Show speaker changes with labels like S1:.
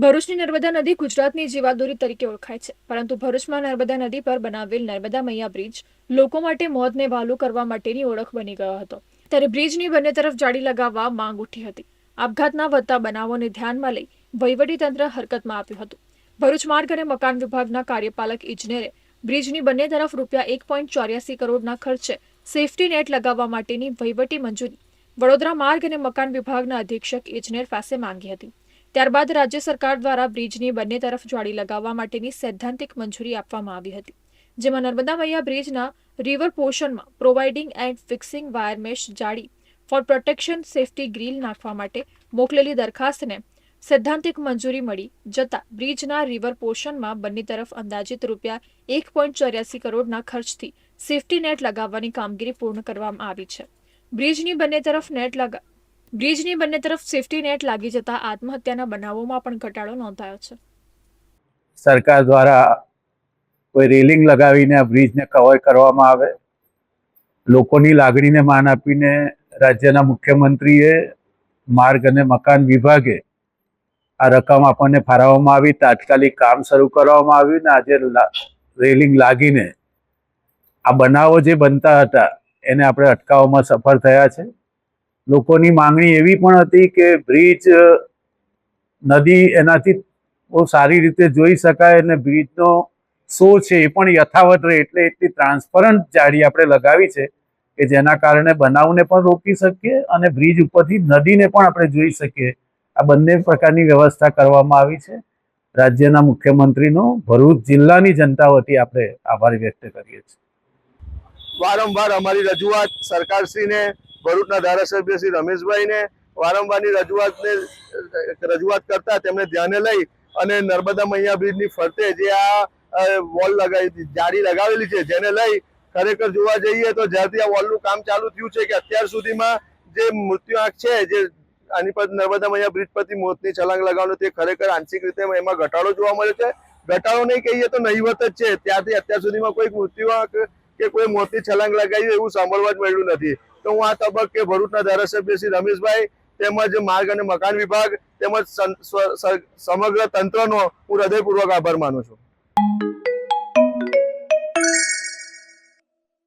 S1: ભરૂચની નર્મદા નદી ગુજરાતની જીવાદોરી તરીકે ઓળખાય છે, પરંતુ ભરૂચમાં નર્મદા નદી પર બનાવેલ નર્મદા મૈયા બ્રિજ લોકો માટે મોતને વહાલું કરવા માટેની ઓળખ બની ગયો હતો. ત્યારે બ્રિજની બંને તરફ જાળી લગાવવા માંગ ઉઠી હતી. આપઘાતના વધતા બનાવોને ધ્યાનમાં લઈ વહીવટીતંત્ર હરકતમાં આવ્યું હતું. ભરૂચ માર્ગ અને મકાન વિભાગના કાર્યપાલક ઇજનેરે બ્રિજની બંને તરફ ₹1.84 કરોડના ખર્ચે સેફટી નેટ લગાવવા માટેની વહીવટી મંજૂરી વડોદરા માર્ગ અને મકાન વિભાગના અધિક્ષક ઇજનેર પાસે માંગી હતી. ત્યારબાદ રાજ્ય સરકાર દ્વારા બ્રિજની બંને તરફ જાળી લગાવવા માટેની સૈદ્ધાંતિક મંજૂરી આપવામાં આવી હતી, જેમાં નર્મદા મૈયા બ્રિજના રિવર પોર્શનમાં providing and fixing wire mesh જાળી ફોર પ્રોટેક્શન સેફટી ગ્રીલ નાખવા માટે મોકલેલી દરખાસ્તને સૈદ્ધાંતિક મંજૂરી મળી જતા બ્રિજના રિવર પોર્શનમાં બંને તરફ અંદાજિત ₹1.84 કરોડના ખર્ચથી સેફટી નેટ લગાવવાની કામગીરી પૂર્ણ કરવામાં આવી છે. બ્રિજની બંને તરફ સેફટી નેટ લાગી જતા આત્મહત્યાના બનાવોમાં પણ ઘટાડો નોંધાયો છે.
S2: સરકાર દ્વારા કોઈ રેલિંગ લગાવીને આ બ્રિજને કવર કરવામાં આવે, લોકોની લાગણીને માન આપીને રાજ્યના મુખ્યમંત્રીએ માર્ગ અને મકાન વિભાગે આ રકમ આપણને ફાળવવામાં આવી, તાત્કાલિક કામ શરૂ કરવામાં આવ્યું ને આજે રેલિંગ લાગીને આ બનાવો જે બનતા હતા એને આપણે અટકાવવામાં સફળ થયા છે. લોકોની માંગણી એવી પણ હતી કે બ્રિજ નદી એનાથી બહુ સારી રીતે જોઈ શકાય અને બ્રિજનો શો છે એ પણ યથાવત રહે, એટલે એટલી ટ્રાન્સપરન્ટ જાળી આપણે લગાવી છે કે જેના કારણે બનાવને પણ રોકી શકીએ અને બ્રિજ ઉપરથી નદીને પણ આપણે જોઈ શકીએ. આ બંને પ્રકારની વ્યવસ્થા કરવામાં આવી છે. રાજ્યના મુખ્યમંત્રીનો ભરૂચ જિલ્લાની જનતા વતી આપણે આભાર વ્યક્ત કરીએ છીએ.
S3: વારંવાર અમારી રજૂઆત સરકારશ્રીને, ભરૂચના ધારાસભ્ય શ્રી રમેશભાઈને વારંવારની રજૂઆત કરતા તેમને ધ્યાને લઈ અને નર્મદા મૈયા બ્રિજની ફરતે જે આ વોલ જાળી લગાવેલી છે, જેને લઈ ખરેખર જોવા જઈએ તો જ્યારથી આ વોલનું કામ ચાલુ થયું છે કે અત્યાર સુધીમાં જે મૃત્યુઆંક છે, જે આની પર નર્મદા મૈયા બ્રિજ પરથી મોતની છલાંગ લગાવવાનો, તે ખરેખર આંશિક રીતે એમાં ઘટાડો જોવા મળ્યો છે. ઘટાડો નહીં કહીએ તો નહીવત જ છે. ત્યારથી અત્યાર સુધીમાં કોઈ મૃત્યુઆંક કે કોઈ મોતની છલાંગ લગાવી એવું સાંભળવા જ મળ્યું નથી. તો હું આ તબક્કે ભરૂચના ધારાસભ્ય શ્રી રમેશભાઈ તેમજ માર્ગ અને મકાન વિભાગ તેમજ સમગ્ર તંત્રનો હું હૃદયપૂર્વક આભાર માનું છું.